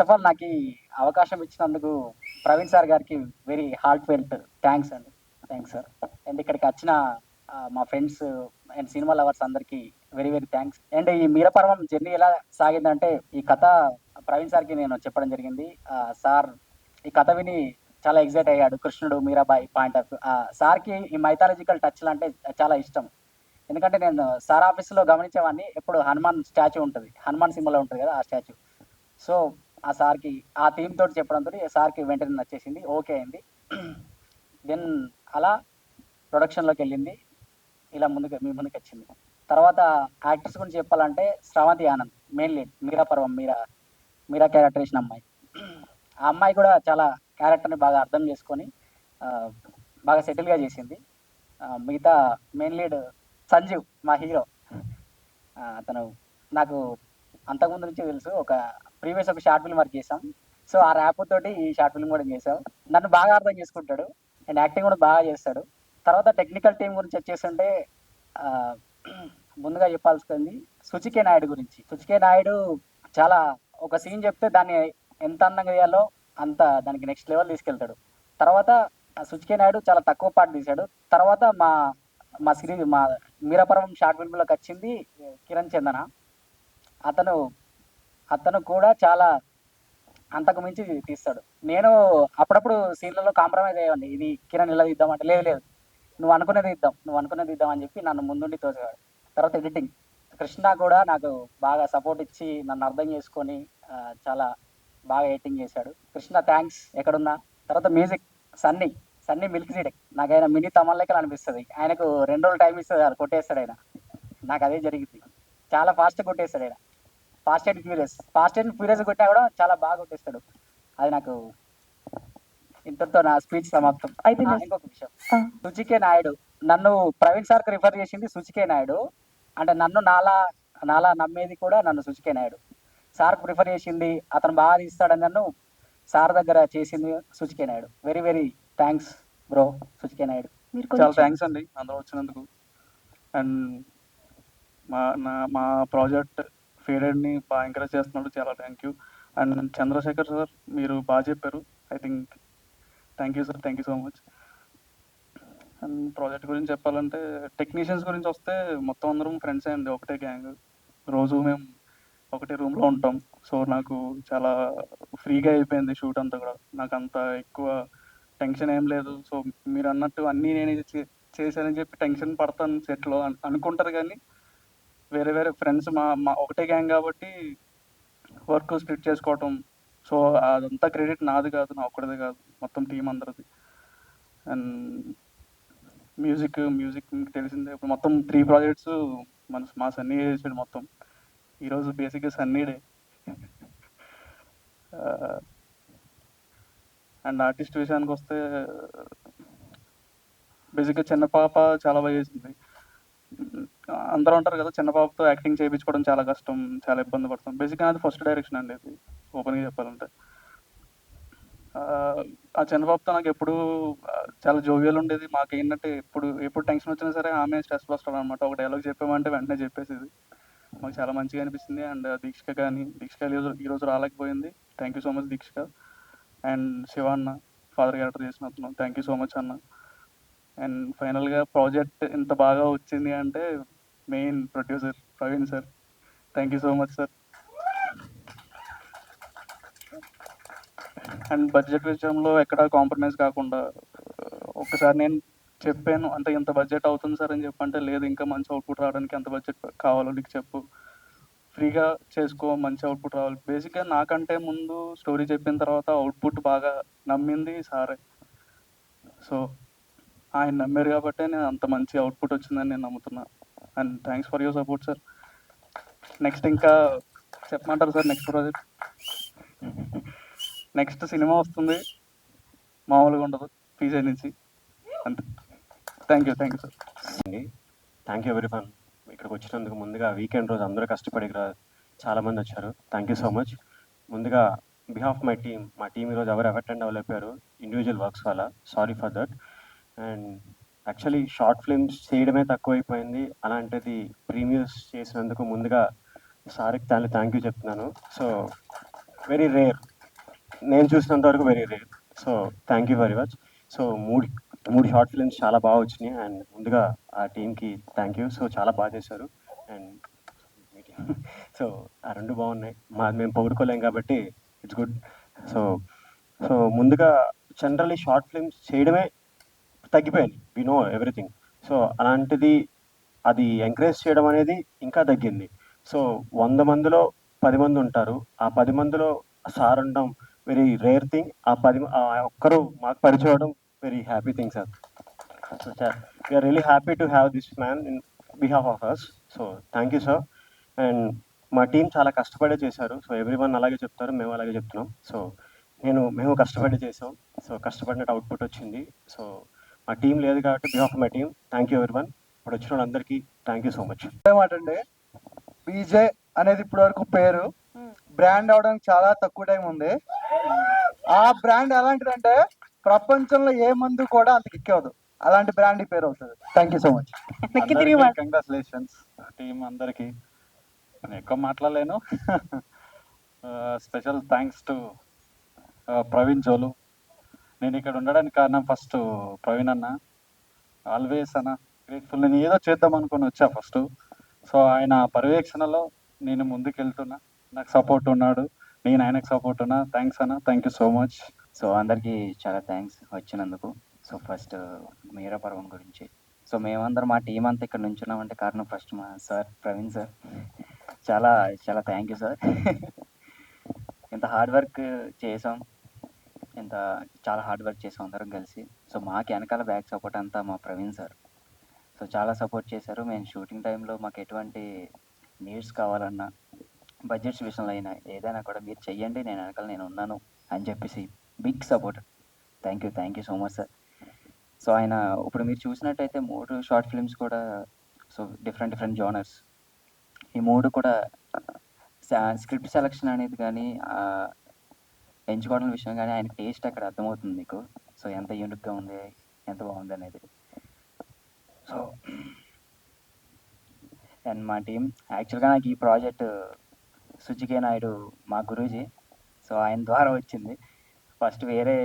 Of all నాకు ఈ అవకాశం ఇచ్చినందుకు ప్రవీణ్ సార్ గారికి వెరీ హార్ట్ ఫెల్ట్ థ్యాంక్స్ అండి. Thanks sir. అండ్ ఇక్కడికి వచ్చిన మా ఫ్రెండ్స్ అండ్ సినిమా లవర్స్ అందరికీ వెరీ వెరీ థ్యాంక్స్. అండ్ ఈ మీరపర్వం జర్నీ ఎలా సాగిందంటే ఈ కథ ప్రవీణ్ సార్కి నేను చెప్పడం జరిగింది. సార్ ఈ కథ విని చాలా ఎగ్జైట్ అయ్యాడు. కృష్ణుడు మీరాబాయి పాయింట్ ఆఫ్ సార్కి ఈ మైథాలజికల్ టచ్లు అంటే చాలా ఇష్టం. ఎందుకంటే నేను సార్ ఆఫీస్లో గమనించేవాడిని, ఎప్పుడు హనుమాన్ స్టాచ్యూ ఉంటుంది, హనుమాన్ సింబల్ ఉంటుంది కదా ఆ స్టాచ్యూ. సో ఆ సార్కి ఆ థీమ్ తోటి చెప్పడంతో సార్కి వెంటనే నచ్చేసింది, ఓకే అయింది. దెన్ అలా ప్రొడక్షన్లోకి వెళ్ళింది, ఇలా మీ ముందుకు వచ్చింది. తర్వాత యాక్టర్స్ గురించి చెప్పాలంటే శ్రవంతి ఆనంద్ మెయిన్ లీడ్, మీరా మీరా క్యారెక్టర్ వేసిన అమ్మాయి. ఆ అమ్మాయి కూడా చాలా క్యారెక్టర్ని బాగా అర్థం చేసుకొని బాగా సెటిల్గా చేసింది. మిగతా మెయిన్ లీడ్ సంజీవ్ మా హీరో, అతను నాకు అంతకుముందు నుంచి తెలుసు. ప్రీవియస్ ఒక షార్ట్ ఫిల్మ్ వర్క్ చేసాం. సో ఆ ర్యాప్ తోటి ఈ షార్ట్ ఫిల్మ్ కూడా చేసాం. నన్ను బాగా అర్థం చేసుకుంటాడు అండ్ యాక్టింగ్ కూడా బాగా చేస్తాడు. తర్వాత టెక్నికల్ టీం గురించి వచ్చేస్తుంటే ముందుగా చెప్పాల్సింది సుచికే నాయుడు గురించి. సుచికే నాయుడు చాలా ఒక సీన్ చెప్తే దాన్ని ఎంత అందంగా చేయాలో అంత దానికి నెక్స్ట్ లెవెల్ తీసుకెళ్తాడు. తర్వాత సుచికే నాయుడు చాలా తక్కువ పాట తీశాడు. తర్వాత మా మా సిరీస్ మా మీరపర్వం షార్ట్ ఫిల్మ్లోకి వచ్చింది కిరణ్ చందన. అతను కూడా చాలా అంతకు మించి తీస్తాడు. నేను అప్పుడప్పుడు సీన్లలో కాంప్రమైజ్ అయ్యేవాడిని, ఇది కిరణ్ ఇలా తీద్దాం అంటే లేదు లేదు నువ్వు అనుకునేది ఇద్దాం అని చెప్పి నన్ను ముందుండి తోసేవాడు. తర్వాత ఎడిటింగ్ కృష్ణ కూడా నాకు బాగా సపోర్ట్ ఇచ్చి నన్ను అర్థం చేసుకొని చాలా బాగా ఎడిటింగ్ చేశాడు. కృష్ణ థ్యాంక్స్ ఎక్కడున్నా. తర్వాత మ్యూజిక్ సన్నీ మిల్క్ సీడ్, నాకు ఆయన మినీ తమన్ లెక్కలు అనిపిస్తుంది. ఆయనకు 2 రోజులు టైం ఇస్తుంది, కొట్టేస్తాడు ఆయన. నాకు అదే జరిగింది, చాలా ఫాస్ట్గా కొట్టేస్తాడు ఆయన. ఫాస్ట్ అండ్ ఫ్యూరియస్ కొట్టినా కూడా చాలా బాగా కొట్టేస్తాడు. అది నాకు ఇంతతో నా స్పీచ్ సమాప్తం. అయితే ఇంకొక విషయం, సుచికే నాయుడు నన్ను ప్రవీణ్ సార్కి రిఫర్ చేసింది సుచికే నాయుడు. అంటే నన్ను నాలా నమ్మేది కూడా నన్ను సుచికే నాయుడు. సార్కి ప్రిఫర్ చేసింది, అతను బాగా తీస్తాడని నన్ను సార్ దగ్గర చేసింది Suchike Naidu. Very very thanks bro Suchike Naidu. చాలా థ్యాంక్స్ అండి అందరూ వచ్చినందుకు. అండ్ మా ప్రాజెక్ట్ ఫేడెడ్ని బాగా ఎంకరేజ్ చేస్తున్నాడు, చాలా thank you. And Chandrashekar sir మీరు బాగా చెప్పారు, I think thank you sir, thank you so much. And project గురించి చెప్పాలంటే టెక్నీషియన్స్ గురించి వస్తే మొత్తం అందరం ఫ్రెండ్సే అండి, ఒకటే గ్యాంగ్. రోజు మేము ఒకటే రూమ్లో ఉంటాం. సో నాకు చాలా ఫ్రీగా అయిపోయింది షూట్ అంతా కూడా, నాకు అంత ఎక్కువ టెన్షన్ ఏం లేదు. సో మీరు అన్నట్టు అన్నీ నేను చేశానని చెప్పి టెన్షన్ పడతాను సెట్లో అనుకుంటారు, కానీ వేరే వేరే ఫ్రెండ్స్ మా ఒకటే గ్యాంగ్ కాబట్టి వర్క్ స్ప్లిట్ చేసుకోవటం. సో అదంతా క్రెడిట్ నాది కాదు, నా ఒక్కడిదే కాదు, మొత్తం టీం అందరిది. అండ్ మ్యూజిక్ మీకు తెలిసిందే, ఇప్పుడు మొత్తం 3 ప్రాజెక్ట్స్ మా సన్నీ చేసాడు మొత్తం. ఈరోజు బేసిక్గా సన్నీ డే. అండ్ ఆర్టిస్ట్ విషయానికి వస్తే బేసిక్గా చిన్న పాప చాలా బాగా చేసింది. అందరూ అంటారు కదా చిన్న పాపతో యాక్టింగ్ చేయించుకోవడం చాలా కష్టం, చాలా ఇబ్బంది పడతాం. బేసిక్గా అది ఫస్ట్ డైరెక్షన్ అండి, అది ఓపెన్గా చెప్పాలంటే. ఆ చిన్న పాపతో నాకు ఎప్పుడు చాలా జోవియల్ ఉండేది. మాకేంటంటే ఎప్పుడు టెన్షన్ వచ్చినా సరే ఆమె స్ట్రెస్ బస్టర్ అనమాట. ఒక డైలాగ్ చెప్పామంటే వెంటనే చెప్పేసేది, మాకు చాలా మంచిగా అనిపిస్తుంది. అండ్ దీక్షిక ఈరోజు రాలేకపోయింది, thank you so much Dikshika. And Shiva అన్న ఫాదర్ క్యారెక్టర్ చేసిన అతను, థ్యాంక్ యూ సో మచ్ అన్న. అండ్ ఫైనల్గా ప్రాజెక్ట్ ఇంత బాగా వచ్చింది అంటే main producer Praveen sir, thank you so much sir. And budget విషయంలో ఎక్కడ కాంప్రమైజ్ కాకుండా ఒక్కసారి నేను చెప్పాను, అంటే ఇంత బడ్జెట్ అవుతుంది సార్ అని చెప్పంటే, లేదు ఇంకా మంచి అవుట్పుట్ రావడానికి ఎంత బడ్జెట్ కావాలో నీకు చెప్పు, ఫ్రీగా చేసుకో, మంచి అవుట్పుట్ రావాలి. బేసిక్గా నాకంటే ముందు స్టోరీ చెప్పిన తర్వాత అవుట్పుట్ బాగా నమ్మింది సారే. సో ఆయన నమ్మారు కాబట్టి నేను అంత మంచి అవుట్పుట్ వచ్చిందని నేను నమ్ముతున్నా. And thanks for your support sir. Next ఇంకా చెప్పమంటారు sir? Next project, next cinema వస్తుంది, మామూలుగా ఉండదు పీజీ నుంచి. అంతే, thank you sir. Thank you everyone. ఇక్కడికి వచ్చినందుకు ముందుగా వీకెండ్ రోజు అందరూ కష్టపడి చాలామంది వచ్చారు, థ్యాంక్ యూ సో మచ్. ముందుగా బిహాఫ్ మా టీం ఈరోజు ఎవరు అటెండ్ అవ్వలేకపోయారు ఇండివిజువల్ వర్క్స్ వల్ల, sorry for that. And actually short films చేయడమే తక్కువైపోయింది, అలాంటిది ప్రీమియర్స్ చేసినందుకు ముందుగా సార్కి థ్యాంక్ యూ చెప్తున్నాను. సో వెరీ రేర్ నేను చూసినంత వరకు very rare. So thank you very much. So మూడు మూడు షార్ట్ ఫిల్మ్స్ చాలా బాగా వచ్చినాయి. అండ్ ముందుగా ఆ టీంకి థ్యాంక్ యూ. సో చాలా బాగా చేశారు. అండ్ సో ఆ రెండు బాగున్నాయి. మేము పొగుడుకోలేం కాబట్టి ఇట్స్ గుడ్. సో సో ముందుగా జనరల్లీ షార్ట్ ఫిల్మ్స్ చేయడమే తగ్గిపోయింది. We know everything. సో అలాంటిది అది ఎంకరేజ్ చేయడం అనేది ఇంకా తగ్గింది. సో 100 మందిలో 10 మంది ఉంటారు. ఆ 10 మందిలో సార్ ఉండడం వెరీ రేర్ థింగ్. ఆ ఒక్కరు మాకు పరిచయం అవ్వడం very happy thing sir. So we are really happy to have this man in behalf of us. So thank you sir. And మా టీం చాలా కష్టపడే చేశారు. సో ఎవ్రీ వన్ అలాగే చెప్తారు, మేము అలాగే చెప్తున్నాం. సో మేము కష్టపడి చేసాం. సో కష్టపడినట్టు అవుట్పుట్ వచ్చింది. సో మా టీం లేదు కాబట్టి behalf my team thank you ఎవరి వన్. ఇప్పుడు వచ్చిన వాళ్ళందరికీ థ్యాంక్ యూ సో మచ్. మాట అండి, బీజే అనేది ఇప్పటి వరకు పేరు బ్రాండ్ అవడానికి చాలా తక్కువ టైం ఉంది. ఆ బ్రాండ్ ఎలాంటిదంటే ప్రపంచంలో ఏ మందు కూడా అంత ఎక్కవదు. అలాంటి బ్రాండ్ ఈ పేరు అవుతుంది. Thank you so much. Congratulations team అందరికి. నేను ఎక్కువ మాట్లాడలేను. స్పెషల్ థ్యాంక్స్ టు ప్రవీణ్ జోలు. నేను ఇక్కడ ఉండడానికి కారణం ఫస్ట్ ప్రవీణ్ అన్న. ఆల్వేస్ అన్న గ్రేట్ఫుల్. నేను ఏదో చేద్దాం అనుకుని వచ్చా ఫస్ట్. సో ఆయన పర్యవేక్షణలో నేను ముందుకు వెళ్తున్నా. నాకు సపోర్ట్ ఉన్నాడు, నేను ఆయనకు సపోర్ట్ ఉన్నా. థ్యాంక్స్ అన్న, thank you so much. So అందరికీ చాలా థ్యాంక్స్ వచ్చినందుకు. సో ఫస్ట్ మీరా పర్వం గురించి. సో మేమందరం మా టీం అంతా ఇక్కడ నుంచున్నామంటే కారణం ఫస్ట్ మా సార్ ప్రవీణ్ సార్. చాలా చాలా థ్యాంక్ యూ సార్. ఇంత హార్డ్ వర్క్ చేసాం, చాలా హార్డ్ వర్క్ చేసాం అందరం కలిసి. సో మాకు వెనకాల బ్యాక్ సపోర్ట్ అంతా మా ప్రవీణ్ సార్. సో చాలా సపోర్ట్ చేశారు. మేము షూటింగ్ టైంలో మాకు ఎటువంటి నీడ్స్ కావాలన్నా, బడ్జెట్స్ విషయంలో అయినా ఏదైనా కూడా మీరు చెయ్యండి, నేను వెనకాల నేను ఉన్నాను అని చెప్పేసి big support. Thank you so much sir. So ఆయన ఇప్పుడు మీరు చూసినట్టయితే 3 షార్ట్ ఫిల్మ్స్ కూడా సో డిఫరెంట్ జోనర్స్. ఈ 3 కూడా స్క్రిప్ట్ సెలక్షన్ అనేది కానీ ఎంచుకోవడం విషయం కానీ ఆయన టేస్ట్ అక్కడ అర్థమవుతుంది మీకు. సో ఎంత యూనిక్గా ఉంది, ఎంత బాగుంది అనేది. సో అండ్ మా టీం యాక్చువల్గా నాకు ఈ ప్రాజెక్ట్ సుచికే నాయుడు మా గురూజీ. సో ఆయన ద్వారా వచ్చింది. ఫస్ట్ వేరే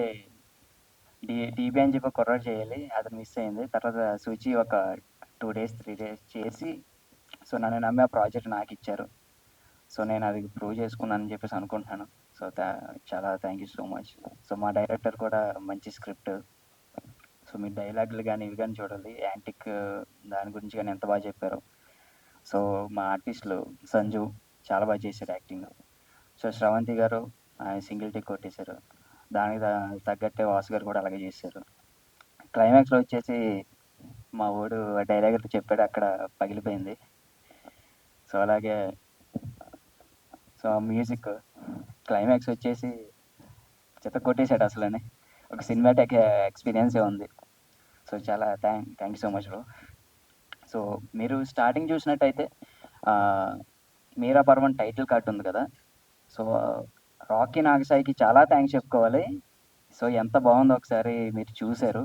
డీబీ అని చెప్పి కుర్రాడు చేయాలి, అతను మిస్ అయింది. తర్వాత సుచి ఒక 2 days 3 days చేసి సో నన్ను నమ్మి ఆ ప్రాజెక్ట్ నాకు ఇచ్చారు. సో నేను అది ప్రూవ్ చేసుకున్నానని చెప్పేసి అనుకుంటున్నాను. సో చాలా thank you so much. So మా డైరెక్టర్ కూడా మంచి స్క్రిప్ట్. సో మీ డైలాగులు కానీ ఇవి కానీ చూడాలి, యాంటిక్ దాని గురించి కానీ ఎంత బాగా చెప్పారు. సో మా ఆర్టిస్టులు సంజు చాలా బాగా చేశారు యాక్టింగ్. సో శ్రవంతి గారు ఆయన సింగిల్ టిక్ కొట్టేశారు. దానికి తగ్గట్టే వాసు గారు కూడా అలాగే చేశారు. క్లైమాక్స్లో వచ్చేసి మా ఊడు డైలాగ్ చెప్పాడు, అక్కడ పగిలిపోయింది. సో అలాగే సో మ్యూజిక్ క్లైమాక్స్ వచ్చేసి చెత్త కొట్టేశాడు అసలని. ఒక సినిమాటిక్ ఎక్స్పీరియన్సే ఉంది. సో చాలా thank you so much bro. So మీరు స్టార్టింగ్ చూసినట్టయితే మీరా పర్వన్ టైటిల్ కార్డ్ ఉంది కదా. సో రాకీ నాగసాయికి చాలా థ్యాంక్స్ చెప్పుకోవాలి. సో ఎంత బాగుందో ఒకసారి మీరు చూశారు.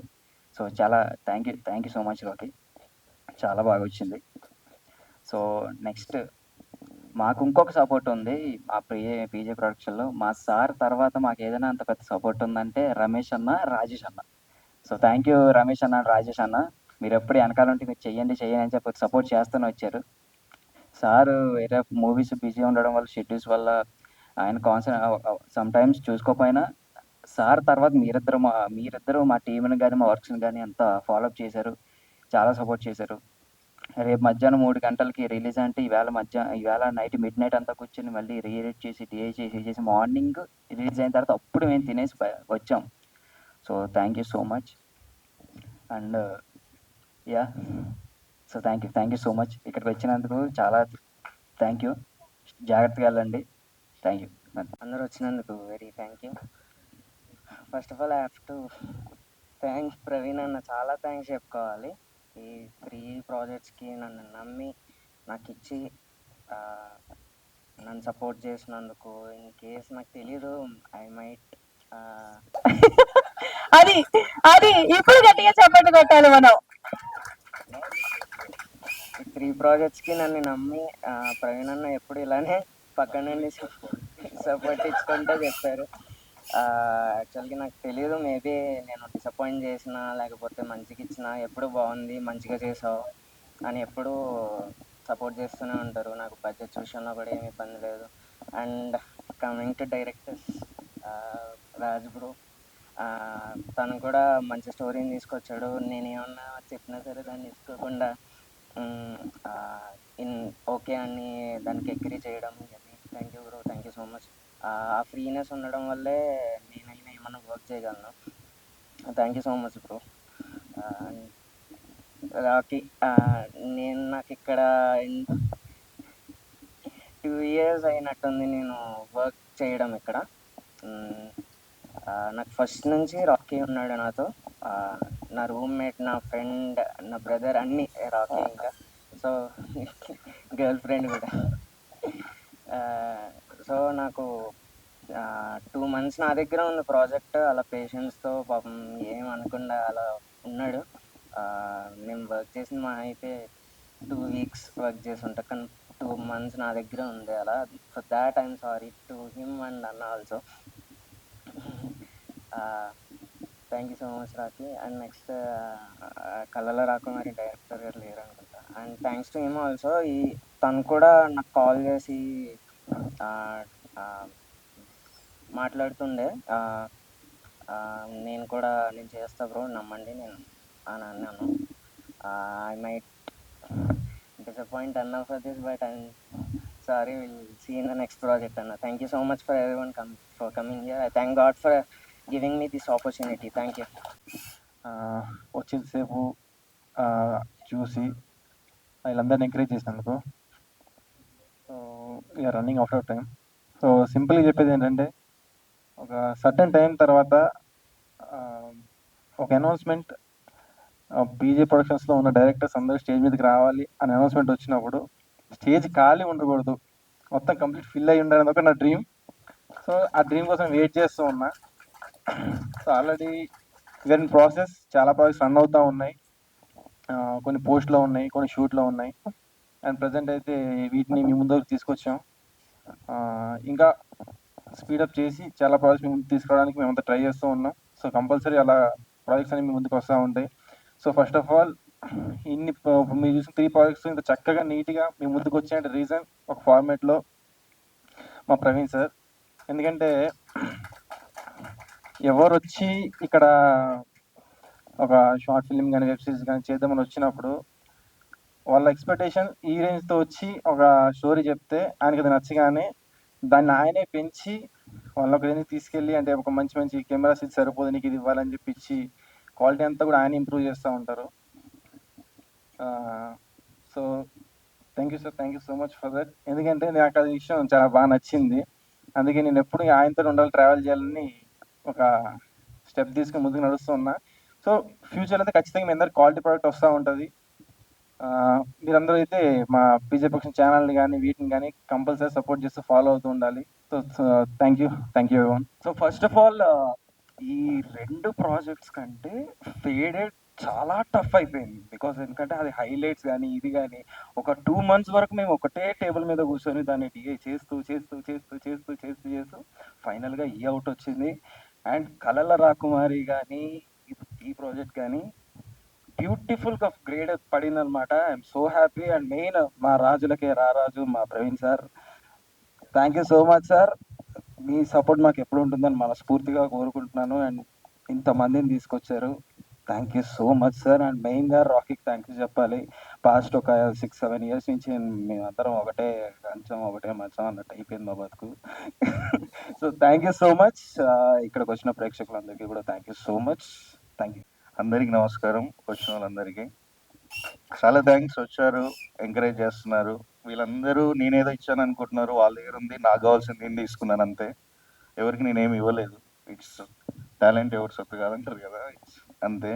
సో చాలా thank you so much Rocky, చాలా బాగా వచ్చింది. సో నెక్స్ట్ మాకు ఇంకొక సపోర్ట్ ఉంది మా పీజే ప్రొడక్షన్లో. మా సార్ తర్వాత మాకు ఏదైనా అంత పెద్ద సపోర్ట్ ఉందంటే రమేష్ అన్న, రాజేష్ అన్న. సో థ్యాంక్ యూ రమేష్ అన్న, రాజేష్ అన్న. మీరు ఎప్పుడు వెనకాల ఉంటే మీరు చెయ్యండి అని చెప్పి సపోర్ట్ చేస్తూనే వచ్చారు. సారు వేరే మూవీస్ బిజీ ఉండడం వల్ల, షెడ్యూల్స్ వల్ల ఆయన సమ్ టైమ్స్ చూసుకోకపోయినా సార్ తర్వాత మీరిద్దరు మా టీంని కానీ మా వర్క్స్ని కానీ అంత ఫాలోఅప్ చేశారు, చాలా సపోర్ట్ చేశారు. రేపు మధ్యాహ్నం 3 గంటలకి రిలీజ్ అంటే ఇవాళ నైట్ మిడ్ నైట్ అంతా కూర్చొని మళ్ళీ రీఎడిట్ చేసి డిఐ చేసి మార్నింగ్ రిలీజ్ అయిన తర్వాత అప్పుడు మేము తినేసి వచ్చాం. So thank you so much. And yeah so thank you so much. ఇక్కడికి వచ్చినందుకు చాలా థ్యాంక్ యూ. జాగ్రత్తగా వెళ్ళండి. Thank you. అందరూ వచ్చినందుకు very thank you. First of all I have to thank Praveen అన్న, చాలా థ్యాంక్స్ చెప్పుకోవాలి. ఈ 3 ప్రాజెక్ట్స్కి నన్ను నమ్మి నాకు ఇచ్చి నన్ను సపోర్ట్ చేసినందుకు. ఇన్ కేస్ నాకు తెలీదు, ఐ మైట్ అది ఇప్పుడు గట్టిగా చెప్పండి కొట్టాలి మనం. ఈ 3 ప్రాజెక్ట్స్కి నన్ను నమ్మి ప్రవీణ్ అన్న ఎప్పుడు ఇలానే పక్కన నుండి సపోర్ట్ ఇచ్చుకుంటూ చెప్పారు. యాక్చువల్గా నాకు తెలియదు, మేబీ నేను డిసప్పాయింట్ చేసిన లేకపోతే మంచిగా ఇచ్చిన ఎప్పుడు బాగుంది మంచిగా చేసావు అని ఎప్పుడూ సపోర్ట్ చేస్తూనే ఉంటారు. నాకు బడ్జెట్స్ విషయంలో కూడా ఏమి ఇబ్బంది లేదు. And coming to directors, Raj bro, తను కూడా మంచి స్టోరీని తీసుకొచ్చాడు. నేను ఏమన్నా చెప్పినా సరే దాన్ని తీసుకోకుండా ఇన్ ఓకే అని దానికి అగ్రీ చేయడం. Thank you bro, thank you so much. ఆ ఫ్రీనెస్ ఉండడం వల్లే నేనైనా ఏమన్నా వర్క్ చేయగలను. Thank you so much bro. Rocky, నేను నాకు ఇక్కడ 2 years అయినట్టుంది నేను వర్క్ చేయడం ఇక్కడ. నాకు ఫస్ట్ నుంచి రాకీ ఉన్నాడు నాతో. నా రూమ్మేట్, నా ఫ్రెండ్, నా బ్రదర్ అన్నీ రాకీ. ఇంకా సో గర్ల్ ఫ్రెండ్ కూడా. సో నాకు 2 months నా దగ్గర ఉంది ప్రాజెక్ట్. అలా పేషెన్స్తో పాపం ఏం అనకుండా అలా ఉన్నాడు. నేను వర్క్ చేసిన మా అయితే 2 weeks వర్క్ చేసి ఉంటా, కానీ 2 months నా దగ్గర ఉంది. అలా for that I'm sorry to him and అన్న also. Thank you so much Rocky. And next కళ్ళలో రాకుమారి డైరెక్టర్ గారు లేరు అనుకుంటా. And thanks to him also. తను కూడా నాకు కాల్ చేసి మాట్లాడుతుండే. నేను చేస్తా బ్రో, నమ్మండి నేను అని అన్నాను. ఐ మైట్ డిసప్పాయింట్ అన్నా for this, but I'm sorry, will see in the next project అన్న. Thank you so much for everyone for coming here. I thank God for giving me this opportunity. Thank you. వచ్చేసేపు చూసి వీళ్ళందరినీ encourage చేసినందుకు. So we're running out of time. So సింపుల్గా చెప్పేది ఏంటంటే, ఒక certain time తర్వాత ఒక అనౌన్స్మెంట్ పీజే ప్రొడక్షన్స్లో ఉన్న డైరెక్టర్స్ అందరూ స్టేజ్ మీదకి రావాలి అని అనౌన్స్మెంట్ వచ్చినప్పుడు స్టేజ్ ఖాళీ ఉండకూడదు, మొత్తం కంప్లీట్ ఫిల్ అయ్యి ఉండాలని ఒక నా డ్రీమ్. సో ఆ డ్రీమ్ కోసం వెయిట్ చేస్తూ ఉన్నా. So already we are in process. చాలా ప్రాజెక్ట్స్ రన్ అవుతూ ఉన్నాయి. కొన్ని పోస్ట్లో ఉన్నాయి, కొన్ని షూట్లో ఉన్నాయి. అండ్ ప్రజెంట్ అయితే వీటిని మీ ముందుకు తీసుకొచ్చాం. ఇంకా స్పీడప్ చేసి చాలా ప్రాజెక్ట్స్ మీ ముందుకు తీసుకురావడానికి మేమంతా ట్రై చేస్తూ ఉన్నాం. సో కంపల్సరీ అలా ప్రాజెక్ట్స్ అనేవి మీ ముందుకు వస్తూ ఉంటాయి. సో ఫస్ట్ ఆఫ్ ఆల్ మీరు చూసిన 3 ప్రాజెక్ట్స్ ఇంత చక్కగా నీట్గా మీ ముందుకు వచ్చే రీజన్ ఒక ఫార్మేట్లో మా ప్రవీణ్ సార్. ఎందుకంటే ఎవరు వచ్చి ఇక్కడ ఒక షార్ట్ ఫిల్మ్ కానీ వెబ్ సిరీస్ కానీ చేద్దామని వచ్చినప్పుడు వాళ్ళ ఎక్స్పెక్టేషన్ ఈ రేంజ్తో వచ్చి ఒక స్టోరీ చెప్తే ఆయనకి అది నచ్చగానే దాన్ని ఆయనే పెంచి వాళ్ళ ఒక రేంజ్ తీసుకెళ్ళి, అంటే ఒక మంచి మంచి కెమెరాస్ ఇది సరిపోదు నీకు ఇది ఇవ్వాలని చెప్పించి క్వాలిటీ అంతా కూడా ఆయన ఇంప్రూవ్ చేస్తూ ఉంటారు. So thank you sir, thank you so much for that. ఎందుకంటే నాకు అది విషయం చాలా బాగా నచ్చింది. అందుకే నేను ఎప్పుడు ఆయనతో ఉండాలి, ట్రావెల్ చేయాలని ఒక స్టెప్ తీసుకుని ముందుకు నడుస్తూ ఉన్నా. సో ఫ్యూచర్ అయితే ఖచ్చితంగా మీ అందరు క్వాలిటీ ప్రోడక్ట్ వస్తూ ఉంటుంది. మీరందరూ అయితే మా పీజే ప్రొడక్షన్ ఛానల్ని కానీ వీటిని కానీ కంపల్సరీ సపోర్ట్ చేస్తూ ఫాలో అవుతూ ఉండాలి. So thank you everyone. So first of all ఈ 2 ప్రాజెక్ట్స్ కంటే ఫేడెడ్ చాలా టఫ్ అయిపోయింది. బికాస్ ఎందుకంటే అది హైలైట్స్ కానీ ఇది కానీ ఒక 2 months వరకు మేము ఒకటే టేబుల్ మీద కూర్చొని దాన్ని డిఏ చేస్తూ ఫైనల్గా ఈ అవుట్ వచ్చింది. అండ్ కలల రాకుమారి కానీ ఈ ప్రాజెక్ట్ కానీ బ్యూటిఫుల్గా గ్రేడ్ పడింది అనమాట. I'm so happy. And main మా రాజులకే రారాజు మా Praveen sir, thank you so much sir. Me support మాకు ఎప్పుడు ఉంటుందని మనస్ఫూర్తిగా కోరుకుంటున్నాను. అండ్ ఇంతమందిని తీసుకొచ్చారు, thank you so much sir. And మెయిన్గా రాకీకి థ్యాంక్ యూ చెప్పాలి. పాస్ట్ ఒక 6-7 years నుంచి మేమందరం ఒకటే కంచం ఒకటే మంచం అన్నట్టు అయిపోయింది మా బతుకు. So thank you so much. ఇక్కడికి వచ్చిన ప్రేక్షకులందరికీ కూడా thank you so much. Thank you. అందరికి నమస్కారం. వచ్చిన వాళ్ళందరికీ చాలా థ్యాంక్స్. వచ్చారు, ఎంకరేజ్ చేస్తున్నారు. వీళ్ళందరూ నేనేదో ఇచ్చాను అనుకుంటున్నారు. వాళ్ళ దగ్గర ఉంది, నాకు కావాల్సింది నేను తీసుకున్నాను అంతే. ఎవరికి నేనేమి ఇవ్వలేదు. ఇట్స్ టాలెంట్ ఎవరు సొత్తు కాదంటారు కదా, ఇట్స్ అంతే.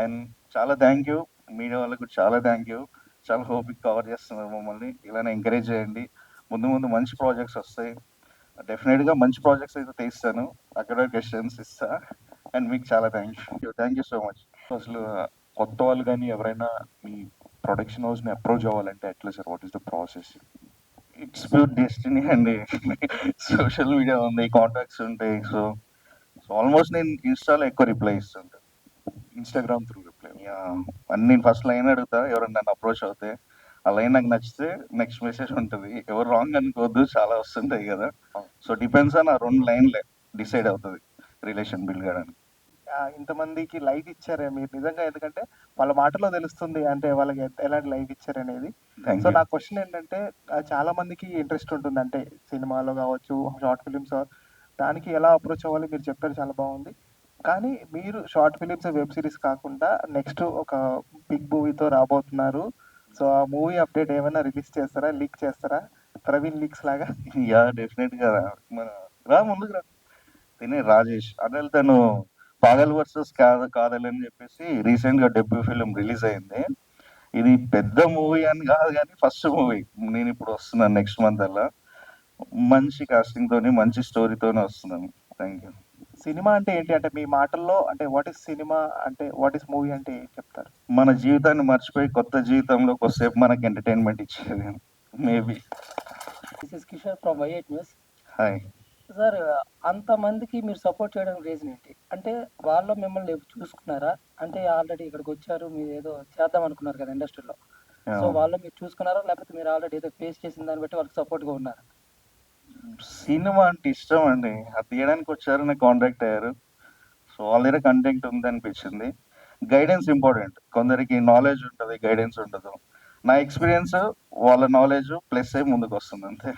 అండ్ చాలా థ్యాంక్ యూ మీడియా వాళ్ళకు, చాలా థ్యాంక్ యూ. చాలా హోపిక్ కవర్ చేస్తున్నారు మమ్మల్ని. ఇలానే ఎంకరేజ్ చేయండి. ముందు మంచి ప్రాజెక్ట్స్ వస్తాయి. డెఫినెట్గా మంచి ప్రాజెక్ట్స్ అయితే తీస్తాను, అక్కడ క్వశ్చన్స్ ఇస్తా. అండ్ మీకు చాలా థ్యాంక్ యూ సో మచ్. అసలు కొత్త వాళ్ళు కానీ ఎవరైనా మీ ప్రొడక్షన్ హౌస్ని అప్రోచ్ అవ్వాలంటే ఎట్లా sir? What is the process? It's pure destiny అండి. సోషల్ మీడియా ఉంది, కాంటాక్ట్స్ ఉంటాయి. సో సో ఆల్మోస్ట్ నేను ఇన్స్టాలో ఎక్కువ రిప్లై ఇస్తుంటాను. Instagram through reply. యా, అని నేను ఫస్ట్ లైన్ అడుగుతా, ఎవరైనా నన్ను అప్రోచ్ అవుతే ఆ లైన్ నాకు నచ్చితే నెక్స్ట్ మెసేజ్ ఉంటుంది. ఎవరు రాంగ్ అనుకోవద్దు, చాలా వస్తుంటాయి కదా. సో డిపెండ్స్ ఆన్ ఆ 2 లైన్లే డిసైడ్ అవుతుంది రిలేషన్ బిల్డ్ చేయడానికి. ఇంతమందికి లైఫ్ ఇచ్చారే మీరు నిజంగా, ఎందుకంటే వాళ్ళ మాటలో తెలుస్తుంది అంటే వాళ్ళకి ఎలాంటి లైఫ్ ఇచ్చారనేది. Thank so you. నా క్వశ్చన్ ఏంటంటే చాలా మందికి ఇంట్రెస్ట్ ఉంటుంది అంటే సినిమాలో కావచ్చు, షార్ట్ ఫిలిమ్స్, దానికి ఎలా అప్రోచ్ అవ్వాలి మీరు చెప్పారు, చాలా బాగుంది. కానీ మీరు షార్ట్ ఫిలిమ్స్, వెబ్ సిరీస్ కాకుండా నెక్స్ట్ ఒక బిగ్ మూవీతో రాబోతున్నారు. సో ఆ మూవీ అప్డేట్ ఏమైనా రిలీజ్ చేస్తారా, లీక్ చేస్తారా, ప్రవీణ్ లీక్స్ లాగా? యా, డెఫినెట్ గా మన ముందుకు రా తినే రాజేష్ అనిల్ తను పాగల్ వర్సెస్ కాదల్ అని చెప్పేసి రీసెంట్ గా డెబ్యూ ఫిలిం రిలీజ్ అయింది. ఇది పెద్ద మూవీ అని కాదు కానీ ఫస్ట్ మూవీ నేను ఇప్పుడు వస్తున్నాను నెక్స్ట్ మంత్ అలా. మంచి కాస్టింగ్ తోని మంచి స్టోరీతోనే వస్తున్నాను. Thank you. సినిమా అంటే ఏంటి అంటే మీ మాటల్లో అంటే వాట్ ఇస్ సినిమా అంటే, వాట్ ఇస్ మూవీ అంటే ఏం చెప్తారు? మన జీవితాన్ని మర్చిపోయి కొత్త జీవితంలో కొద్దిసేపు మనకి ఎంటర్టైన్మెంట్ ఇచ్చేది maybe. This is Kishore from వైఎట్ న్యూస్. హాయ్ సార్, అంతమందికి మీరు సపోర్ట్ చేయడానికి రీజన్ ఏంటి? అంటే వాళ్ళు మిమ్మల్ని చూసుకున్నారా? అంటే ఆల్రెడీ ఇక్కడికి వచ్చారు, మీరు ఏదో చేద్దాం అనుకున్నారు కదా ఇండస్ట్రీలో. సో వాళ్ళు మీరు చూసుకున్నారా, లేకపోతే మీరు ఆల్రెడీ ఏదో ఫేస్ చేసిన దాన్ని బట్టి వాళ్ళకి సపోర్ట్గా ఉన్నారా? సినిమా అంటే ఇష్టం అండి, అది తీయడానికి వచ్చారు, నాకు కాంటాక్ట్ అయ్యారు. సో వాళ్ళ దగ్గర కంటెంట్ ఉంది అనిపించింది. Guidance important. కొందరికి నాలెడ్జ్ ఉంటుంది, గైడెన్స్ ఉండదు. నా ఎక్స్పీరియన్స్ వాళ్ళ నాలెడ్జ్ ప్లస్ అయి ముందుకు వస్తుంది అంతే.